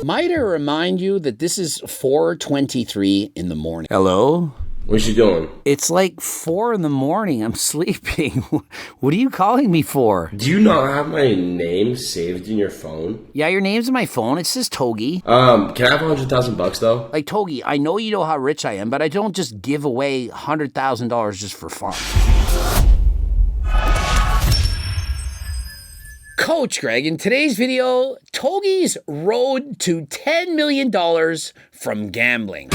Might I remind you that this is 4:23 in the morning. Hello? What you doing? It's like 4 in the morning. I'm sleeping. What are you calling me for? Do you not have my name saved in your phone? Yeah, your name's in my phone. It says Togi. Can I have $100,000 though? Like, Togi, I know you know how rich I am, but I don't just give away $100,000 just for fun. Coach Greg, in today's video, Togi's road to $10 million from gambling.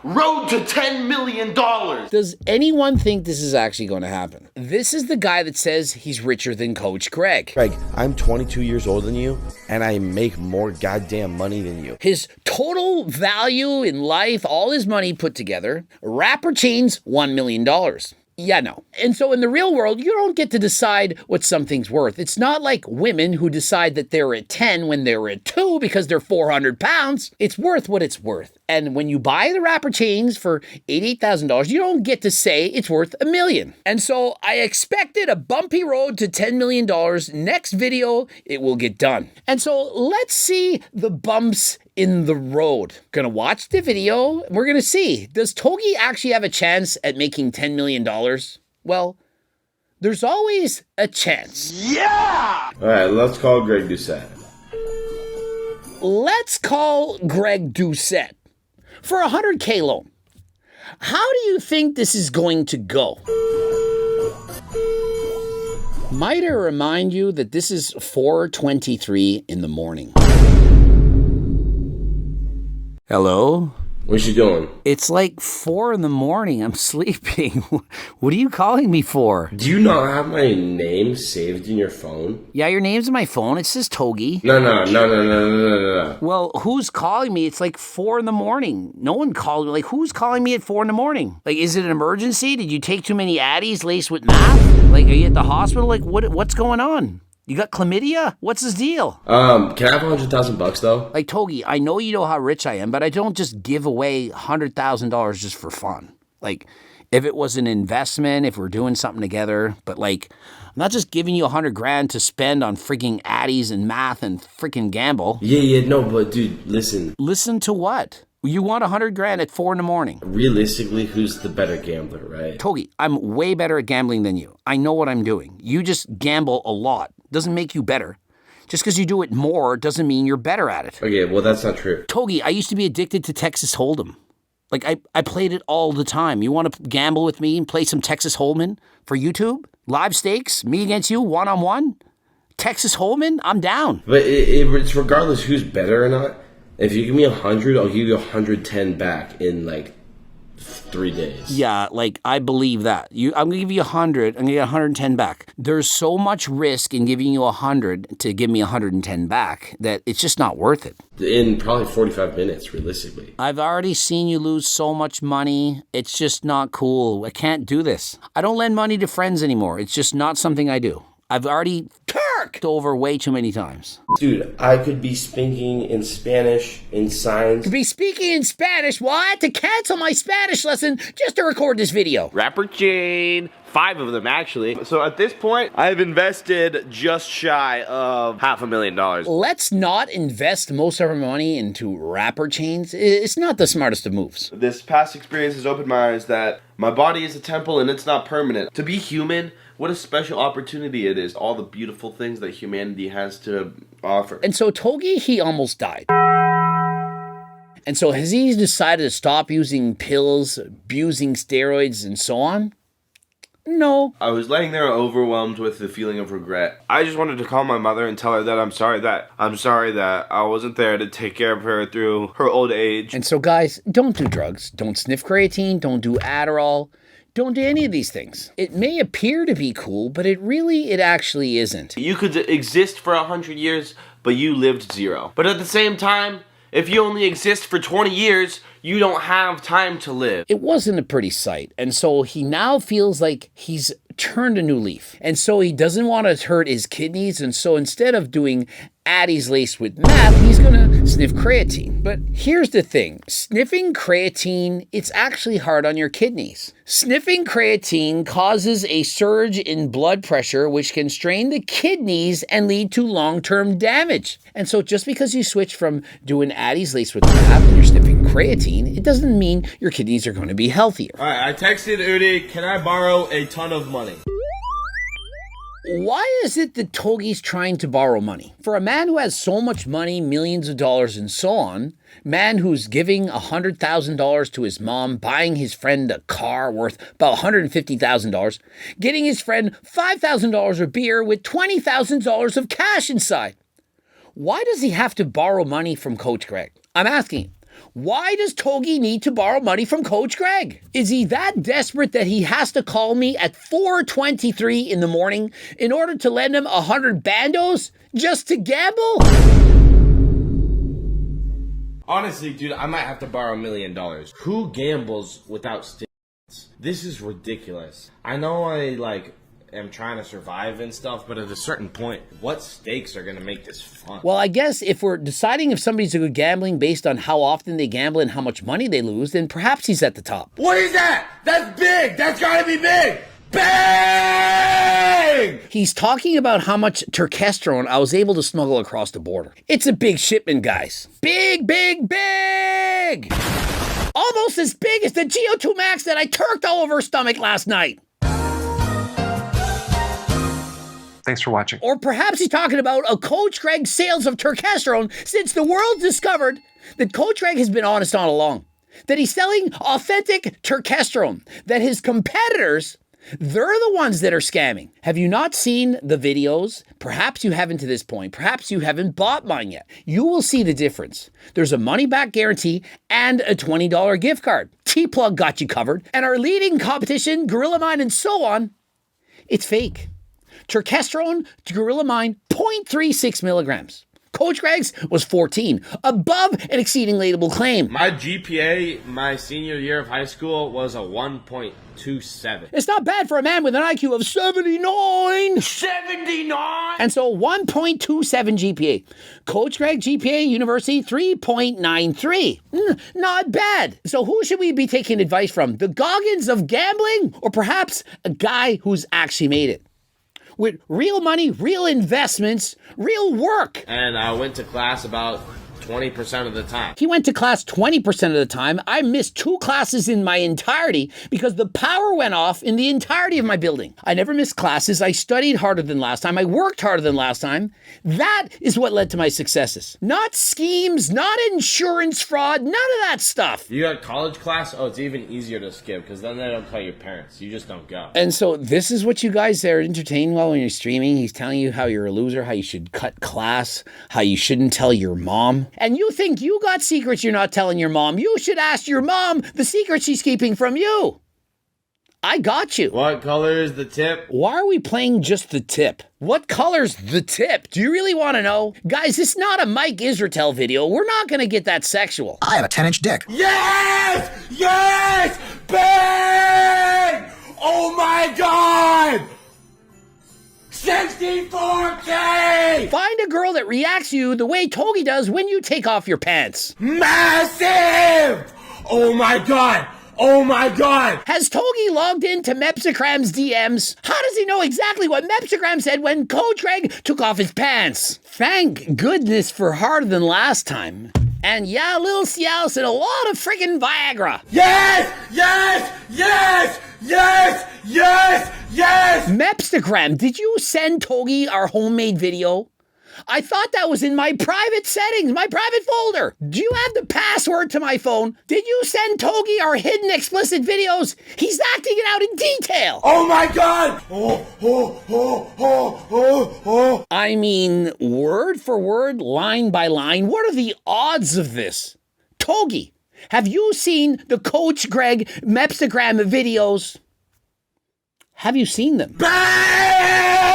Road to $10 million. Does anyone think this is actually going to happen? This is the guy that says he's richer than Coach Greg. Greg, I'm 22 years older than you, and I make more goddamn money than you. His total value in life, all his money put together, rapper chains, $1 million. Yeah, no. And so in the real world, you don't get to decide what something's worth. It's not like women who decide that they're at 10 when they're at 2 because they're 400 pounds. It's worth what it's worth. And when you buy the rapper chains for $88,000, you don't get to say it's worth $1 million. And so I expected a bumpy road to $10 million. Next video, it will get done. And so let's see the bumps in the road. Gonna watch the video. We're gonna see, does Togi actually have a chance at making $10 million? Well, there's always a chance. Yeah! All right, let's call Greg Doucette. Let's call Greg Doucette for a $100K loan. How do you think this is going to go? Might I remind you that this is 4:23 in the morning. Hello? What you doing? It's like 4 in the morning. I'm sleeping. What are you calling me for? Do you not have my name saved in your phone? Yeah, your name's in my phone. It says Togi. No. Well, who's calling me? It's like 4 in the morning. No one called me. Like, who's calling me at 4 in the morning? Like, is it an emergency? Did you take too many Addies laced with meth? Like, are you at the hospital? Like, what's going on? You got chlamydia? What's his deal? Can I have $100,000 though? Like, Togi, I know you know how rich I am, but I don't just give away $100,000 just for fun. Like, if it was an investment, if we're doing something together, but like, I'm not just giving you $100,000 to spend on freaking Addies and math and freaking gamble. Yeah, no, but dude, listen. Listen to what? You want $100,000 at 4 in the morning. Realistically, who's the better gambler, right? Togi, I'm way better at gambling than you. I know what I'm doing. You just gamble a lot. Doesn't make you better. Just because you do it more doesn't mean you're better at it. Okay, well, that's not true. Togi, I used to be addicted to Texas Hold'em. Like, I played it all the time. You want to gamble with me and play some Texas Hold'em for YouTube? Live stakes? Me against you, one-on-one? Texas Hold'em? I'm down. But it's regardless who's better or not. If you give me 100, I'll give you 110 back in like 3 days. Yeah, like, I believe that. I'm going to give you 100, I'm going to get 110 back. There's so much risk in giving you 100 to give me 110 back that it's just not worth it. In probably 45 minutes, realistically. I've already seen you lose so much money. It's just not cool. I can't do this. I don't lend money to friends anymore. It's just not something I do. I've already turked over way too many times. Dude, I could be speaking in Spanish, in signs. To be speaking in Spanish, well, I had to cancel my Spanish lesson just to record this video. Rapper chain, 5 of them actually. So at this point, I've invested just shy of $500,000. Let's not invest most of our money into rapper chains. It's not the smartest of moves. This past experience has opened my eyes that my body is a temple and it's not permanent. To be human, what a special opportunity it is. All the beautiful things that humanity has to offer. And so Togi, he almost died. And so has he decided to stop using pills, abusing steroids, and so on? No. I was laying there overwhelmed with the feeling of regret. I just wanted to call my mother and tell her that I'm sorry that I wasn't there to take care of her through her old age. And so guys, don't do drugs. Don't sniff creatine. Don't do Adderall. Don't do any of these things. It may appear to be cool, but it actually isn't. You could exist for 100 years, but you lived 0. But at the same time, if you only exist for 20 years, you don't have time to live. It wasn't a pretty sight. And so he now feels like he's turned a new leaf. And so he doesn't want to hurt his kidneys. And so instead of doing Addis laced with meth, he's gonna sniff creatine. But here's the thing. Sniffing creatine, it's actually hard on your kidneys. Sniffing creatine causes a surge in blood pressure, which can strain the kidneys and lead to long-term damage. And so just because you switch from doing Addis laced with meth and you're sniffing creatine, it doesn't mean your kidneys are going to be healthier. All right, I texted Udi, can I borrow a ton of money? Why is it that Togi's trying to borrow money? For a man who has so much money, millions of dollars and so on, man who's giving $100,000 to his mom, buying his friend a car worth about $150,000, getting his friend $5,000 of beer with $20,000 of cash inside. Why does he have to borrow money from Coach Greg? I'm asking. Why does Togi need to borrow money from Coach Greg? Is he that desperate that he has to call me at 4:23 in the morning in order to lend him 100 bandos just to gamble? Honestly, dude, I might have to borrow $1 million. Who gambles without stimulants? This is ridiculous. I know I am trying to survive and stuff, but at a certain point, what stakes are gonna make this fun? Well, I guess if we're deciding if somebody's a good gambling based on how often they gamble and how much money they lose, then perhaps he's at the top. What is that? That's big! That's gotta be big! Bang! He's talking about how much turkesterone I was able to smuggle across the border. It's a big shipment, guys. Big, big, big! Almost as big as the GO2 Max that I turked all over her stomach last night. Thanks for watching. Or perhaps he's talking about a Coach Greg sales of turkesterone since the world discovered that Coach Greg has been honest all along. That he's selling authentic turkesterone. That his competitors, they're the ones that are scamming. Have you not seen the videos? Perhaps you haven't to this point. Perhaps you haven't bought mine yet. You will see the difference. There's a money-back guarantee and a $20 gift card. T-Plug got you covered. And our leading competition, Gorilla Mine and so on, it's fake. Turkesterone, Gorilla Mine, 0.36 milligrams. Coach Greg's was 14, above an exceeding label claim. My GPA, my senior year of high school, was a 1.27. It's not bad for a man with an IQ of 79. 79! And so 1.27 GPA. Coach Greg GPA University 3.93. Not bad. So who should we be taking advice from? The Goggins of gambling? Or perhaps a guy who's actually made it? With real money, real investments, real work. And I went to class about 20% of the time. He went to class 20% of the time. I missed 2 classes in my entirety because the power went off in the entirety of my building. I never missed classes. I studied harder than last time. I worked harder than last time. That is what led to my successes. Not schemes, not insurance fraud, none of that stuff. You got college class? Oh, it's even easier to skip because then they don't tell your parents. You just don't go. And so this is what you guys are entertained while when you're streaming. He's telling you how you're a loser, how you should cut class, how you shouldn't tell your mom. And you think you got secrets you're not telling your mom. You should ask your mom the secret she's keeping from you. I got you. What color is the tip? Why are we playing just the tip? What color's the tip? Do you really want to know? Guys, it's not a Mike Israetel video. We're not going to get that sexual. I have a 10-inch dick. Yes! Yes! Bang! Oh my God! 64K! Find a girl that reacts to you the way Togi does when you take off your pants. Massive! Oh my God! Oh my God! Has Togi logged into Mepsicram's DMs? How does he know exactly what Mepsigram said when Coach Greg took off his pants? Thank goodness for harder than last time. And yeah, Lil Cialis and a lot of friggin' Viagra. Yes! Yes! Yes! Yes! Yes! Yes! Mepsigram, did you send Togi our homemade video? I thought that was in my private settings, my private folder. Do you have the password to my phone? Did you send Togi our hidden explicit videos? He's acting it out in detail. Oh my God! Oh. I mean, word for word, line by line, what are the odds of this? Togi, have you seen the Coach Greg Mepsigram videos? Have you seen them? Bang!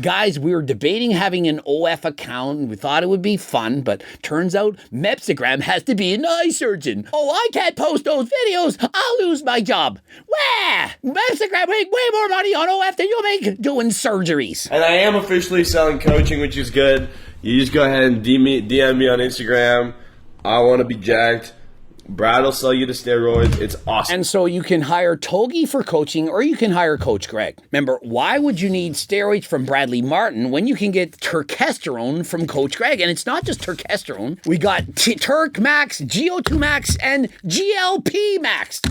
Guys, we were debating having an OF account, and we thought it would be fun, but turns out Mepsigram has to be an eye surgeon. Oh, I can't post those videos. I'll lose my job. Wah! Mepsigram make way more money on OF than you make doing surgeries. And I am officially selling coaching, which is good. You just go ahead and DM me on Instagram. I want to be jacked. Brad will sell you the steroids. It's awesome. And so you can hire Togi for coaching, or you can hire Coach Greg. Remember, why would you need steroids from Bradley Martin when you can get turkesterone from Coach Greg? And it's not just turkesterone. We got Turk Max, GO2 Max, and GLP Max.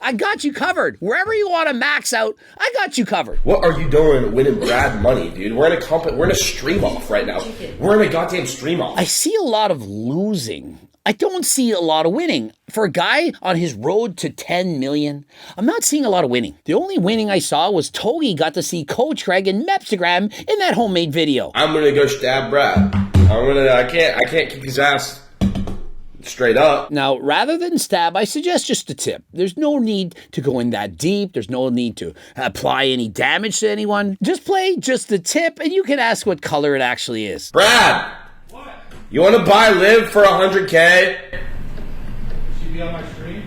I got you covered. Wherever you want to max out, I got you covered. What are you doing winning Brad money, dude? We're in a stream off right now. We're in a goddamn stream off. I see a lot of losing. I don't see a lot of winning. For a guy on his road to 10 million, I'm not seeing a lot of winning. The only winning I saw was Togi got to see Coach Greg and Mepsigram in that homemade video. I'm gonna go stab Brad. I can't kick his ass straight up. Now, rather than stab, I suggest just a tip. There's no need to go in that deep. There's no need to apply any damage to anyone. Just play just the tip, and you can ask what color it actually is. Brad! What? You wanna buy Liv for 100K? She be on my stream?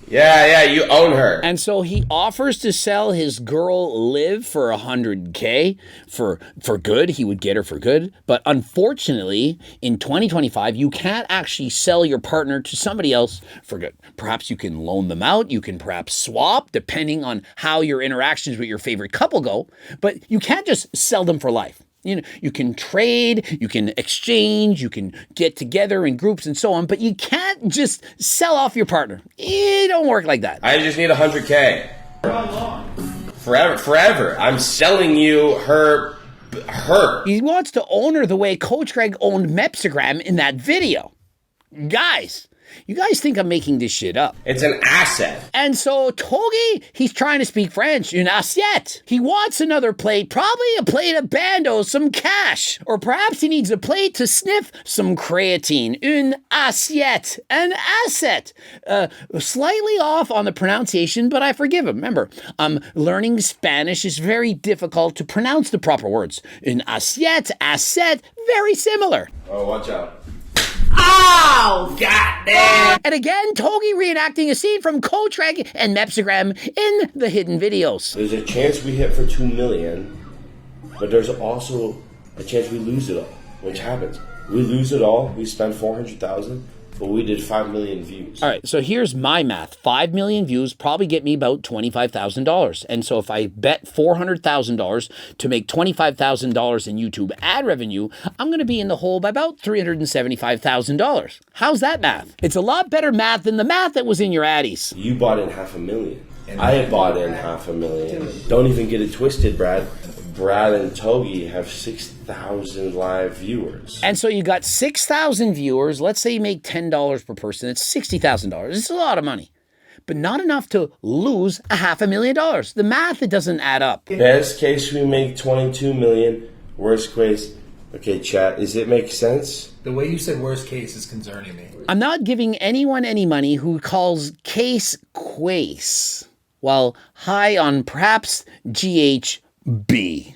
Yeah, you own her. And so he offers to sell his girl Liv for 100K for good. He would get her for good. But unfortunately, in 2025, you can't actually sell your partner to somebody else for good. Perhaps you can loan them out. You can perhaps swap, depending on how your interactions with your favorite couple go. But you can't just sell them for life. You know, you can trade, you can exchange, you can get together in groups and so on, but you can't just sell off your partner. It don't work like that. I just need 100K. How long? Forever. I'm selling you her. He wants to own her the way Coach Greg owned Mepsigram in that video. Guys, you guys think I'm making this shit up. It's an asset. And so Togi, he's trying to speak French, une assiette. He wants another plate, probably a plate of Bando, some cash. Or perhaps he needs a plate to sniff some creatine, une assiette, an asset. Slightly off on the pronunciation, but I forgive him. Remember, learning Spanish is very difficult to pronounce the proper words. Une assiette, asset, very similar. Oh, watch out. Oh, goddamn! And again, Togi reenacting a scene from Coach Greg and Mepsigram in the hidden videos. There's a chance we hit for 2 million, but there's also a chance we lose it all, which happens. We lose it all, we spend 400,000, but we did 5 million views. All right, so here's my math. 5 million views probably get me about $25,000. And so if I bet $400,000 to make $25,000 in YouTube ad revenue, I'm going to be in the hole by about $375,000. How's that math? It's a lot better math than the math that was in your addies. You bought in 500,000. I had bought in 500,000. Don't even get it twisted, Brad. Brad and Togi have 6,000 live viewers. And so you got 6,000 viewers. Let's say you make $10 per person. It's $60,000. It's a lot of money, but not enough to lose $500,000. The math, it doesn't add up. Best case, we make 22 million. Worst case, okay, chat, does it make sense? The way you said worst case is concerning me. I'm not giving anyone any money who calls case quace while high on perhaps GHB.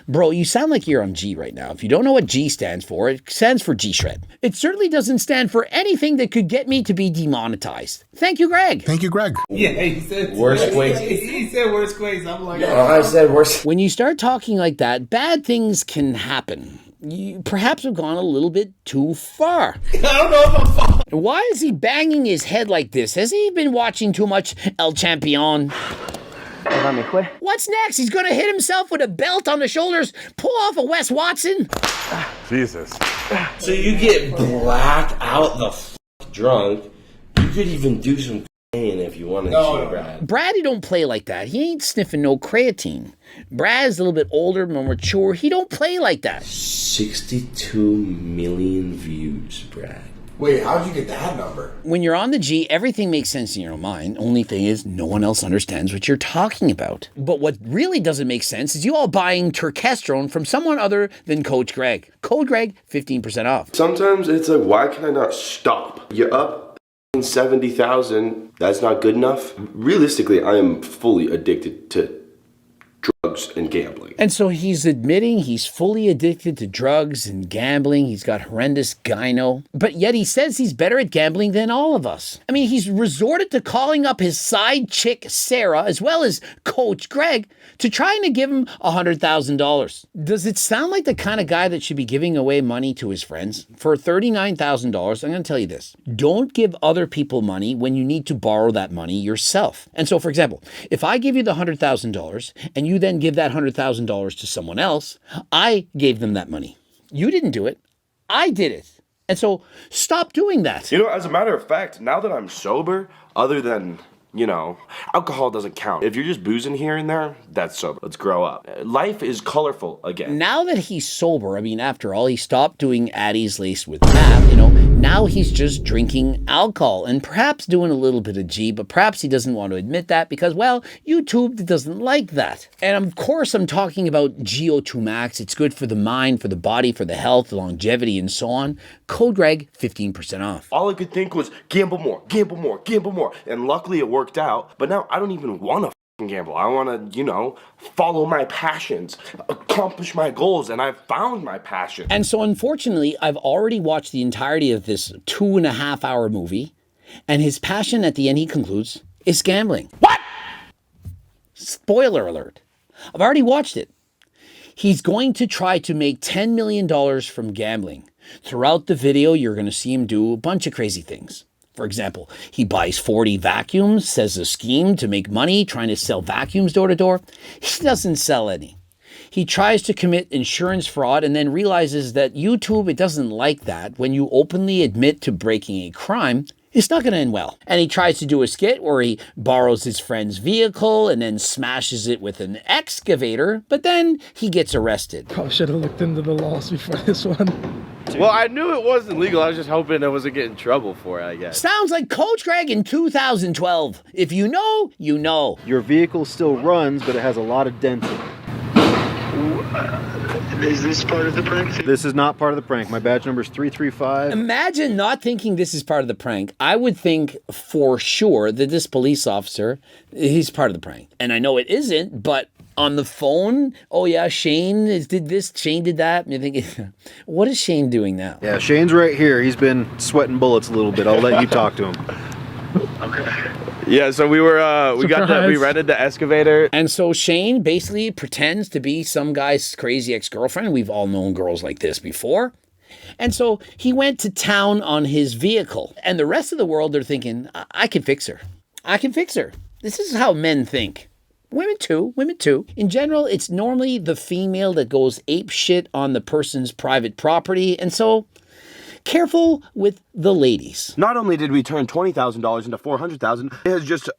Bro, you sound like you're on G right now. If you don't know what G stands for, it stands for G-Shred. It certainly doesn't stand for anything that could get me to be demonetized. Thank you, Greg. Thank you, Greg. Yeah, he said Worst case. He said worst case. I'm like, I said worst. When you start talking like that, bad things can happen. You perhaps have gone a little bit too far. I don't know if I'm falling. Why is he banging his head like this? Has he been watching too much El Champion? What's next? He's gonna hit himself with a belt on the shoulders, pull off a Wes Watson. Jesus. So you get black out the drunk. You could even do some if you wanted to, Brad. Brad, he don't play like that. He ain't sniffing no creatine. Brad's a little bit older, more mature. He don't play like that. 62 million views, Brad. Wait, how'd you get that number? When you're on the G, everything makes sense in your own mind. Only thing is, no one else understands what you're talking about. But what really doesn't make sense is you all buying turkesterone from someone other than Coach Greg. Code Greg, 15% off. Sometimes it's like, why can I not stop? You're up 70,000. That's not good enough. Realistically, I am fully addicted to drugs. drugs and gambling. And so he's admitting he's fully addicted to drugs and gambling. He's got horrendous gyno, but yet he says he's better at gambling than all of us. I mean, he's resorted to calling up his side chick, Sarah, as well as Coach Greg, to trying to give him $100,000. Does it sound like the kind of guy that should be giving away money to his friends? For $39,000, I'm going to tell you this. Don't give other people money when you need to borrow that money yourself. And so, for example, if I give you the $100,000 and you then give that $100,000 to someone else, I gave them that money. You didn't do it. I did it. And so stop doing that. You know, as a matter of fact, now that I'm sober, other than, you know, alcohol doesn't count. If you're just boozing here and there, that's sober. Let's grow up. Life is colorful again. Now that he's sober, I mean, after all, he stopped doing Addies laced with meth, you know, now he's just drinking alcohol and perhaps doing a little bit of G, but perhaps he doesn't want to admit that because, well, YouTube doesn't like that. And of course, I'm talking about GO2 Max. It's good for the mind, for the body, for the health, longevity, and so on. Code Greg, 15% off. All I could think was gamble more, gamble more, gamble more. And luckily it worked out, but now I don't even want to gamble. I want to, you know, follow my passions, accomplish my goals, and I've found my passion. And so unfortunately, I've already watched the entirety of this 2.5-hour movie, and his passion at the end, he concludes, is gambling. What? Spoiler alert. I've already watched it. He's going to try to make $10 million from gambling. Throughout the video, you're going to see him do a bunch of crazy things. For example, he buys 40 vacuums, says a scheme to make money, trying to sell vacuums door to door. He doesn't sell any. He tries to commit insurance fraud and then realizes that YouTube, it doesn't like that. When you openly admit to breaking a crime, it's not going to end well. And he tries to do a skit where he borrows his friend's vehicle and then smashes it with an excavator, but then he gets arrested. Probably should have looked into the laws before this one. Well, I knew it wasn't legal. I was just hoping I wasn't getting in trouble for it, I guess. Sounds like Coach Greg in 2012. If you know, you know. Your vehicle still runs, but it has a lot of dents in it. Is this part of the prank? This is not part of the prank. My badge number is 335. Imagine not thinking this is part of the prank. I would think for sure that this police officer, he's part of the prank. And I know it isn't, but on the phone, oh yeah, Shane did this, Shane did that. And you're thinking, what is Shane doing now? Yeah, Shane's right here. He's been sweating bullets a little bit. I'll let you talk to him. Okay. Yeah, so we rented the excavator. And so Shane basically pretends to be some guy's crazy ex-girlfriend. We've all known girls like this before. And so he went to town on his vehicle. And the rest of the world, they're thinking, I can fix her. I can fix her. This is how men think. Women too. In general, it's normally the female that goes ape shit on the person's private property. And so careful with the ladies. Not only did we turn $20,000 into $400,000, it has just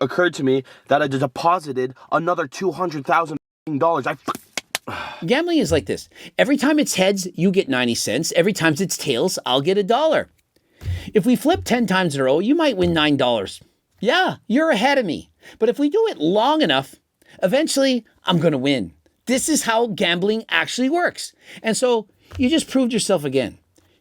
occurred to me that I deposited another $200,000. Gambling is like this. Every time it's heads, you get 90 cents. Every time it's tails, I'll get $1. If we flip 10 times in a row, you might win $9. Yeah, you're ahead of me. But if we do it long enough, eventually I'm going to win. This is how gambling actually works. And so you just proved yourself again.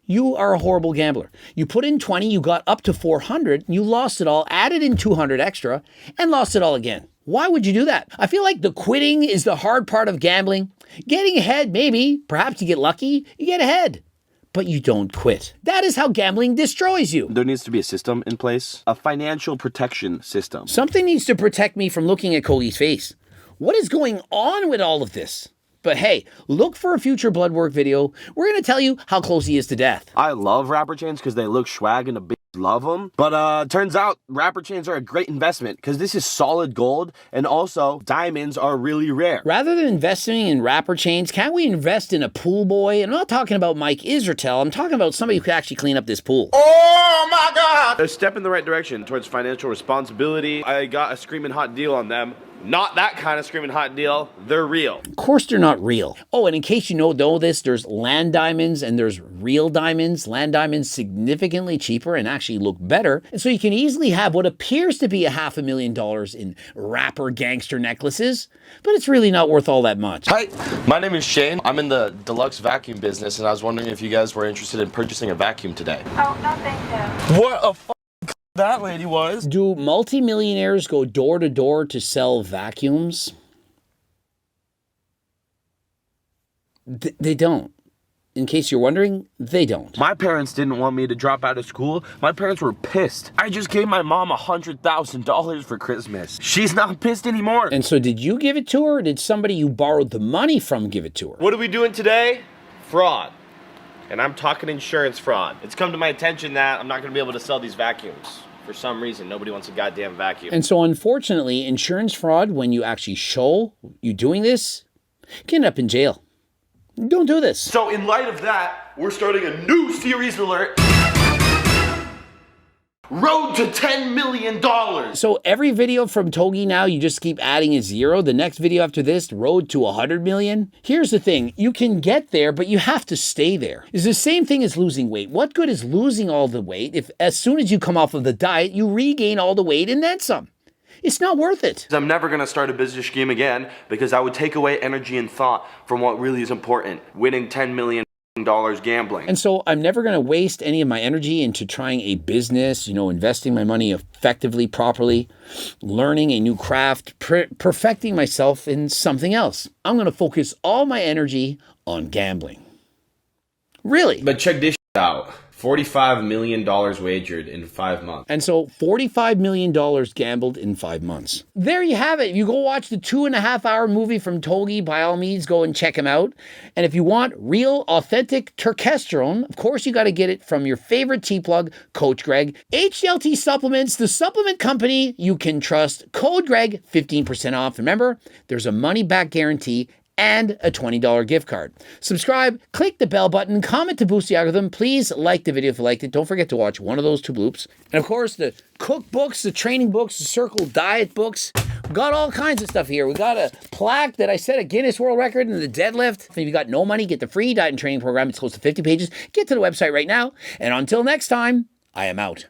You are a horrible gambler. You put in 20, you got up to 400, you lost it all, added in 200 extra, and lost it all again. Why would you do that? I feel like the quitting is the hard part of gambling. Getting ahead, maybe, perhaps you get lucky, you get ahead. But you don't quit. That is how gambling destroys you. There needs to be a system in place, a financial protection system. Something needs to protect me from looking at Cody's face. What is going on with all of this? But hey, look for a future blood work video. We're going to tell you how close he is to death. I love rapper chains because they look swag and a bitch love them. But turns out rapper chains are a great investment because this is solid gold and also diamonds are really rare. Rather than investing in rapper chains, can't we invest in a pool boy? And I'm not talking about Mike Israel. I'm talking about somebody who can actually clean up this pool. Oh my God! A step in the right direction towards financial responsibility. I got a screaming hot deal on them. Not that kind of screaming hot deal. They're real. Of course they're not real. Oh, and in case you know this, there's land diamonds and there's real diamonds. Land diamonds significantly cheaper and actually look better. And so you can easily have what appears to be $500,000 in rapper gangster necklaces, but it's really not worth all that much. Hi, my name is Shane. I'm in the deluxe vacuum business and I was wondering if you guys were interested in purchasing a vacuum today. Oh, no thank you. What a that lady was. Do multimillionaires go door to door to sell vacuums? They don't. In case you're wondering, they don't. My parents didn't want me to drop out of school. My parents were pissed. I just gave my mom $100,000 for Christmas. She's not pissed anymore. And so did you give it to her, or did somebody you borrowed the money from give it to her? What are we doing today? Fraud. And I'm talking insurance fraud. It's come to my attention that I'm not going to be able to sell these vacuums. For some reason, nobody wants a goddamn vacuum. And so unfortunately, insurance fraud, when you actually show you doing this, you end up in jail. Don't do this. So in light of that, we're starting a new series alert. Road to $10 million. So every video from Togi now, you just keep adding a zero. The next video after this, road to 100 million. Here's the thing. You can get there, but you have to stay there. It's the same thing as losing weight. What good is losing all the weight if as soon as you come off of the diet, you regain all the weight and then some? It's not worth it. I'm never going to start a business scheme again because I would take away energy and thought from what really is important. Winning $10 million gambling. And so I'm never going to waste any of my energy into trying a business, investing my money effectively, properly, learning a new craft, perfecting myself in something else. I'm going to focus all my energy on gambling. Really. But check this out. $45 million wagered in 5 months. And so $45 million gambled in 5 months. There you have it. If you go watch the 2.5-hour movie from Togi, by all means, go and check him out. And if you want real, authentic turkesterone, of course, you got to get it from your favorite T-plug, Coach Greg. HLT Supplements, the supplement company you can trust. Code Greg, 15% off. Remember, there's a money-back guarantee and a $20 gift card. Subscribe, click the bell button, comment to boost the algorithm. Please like the video if you liked it. Don't forget to watch one of those 2 bloops. And of course, the cookbooks, the training books, the Circle diet books. We've got all kinds of stuff here. We got a plaque that I set a Guinness World Record in the deadlift. If you got no money, get the free diet and training program. It's close to 50 pages. Get to the website right now. And until next time, I am out.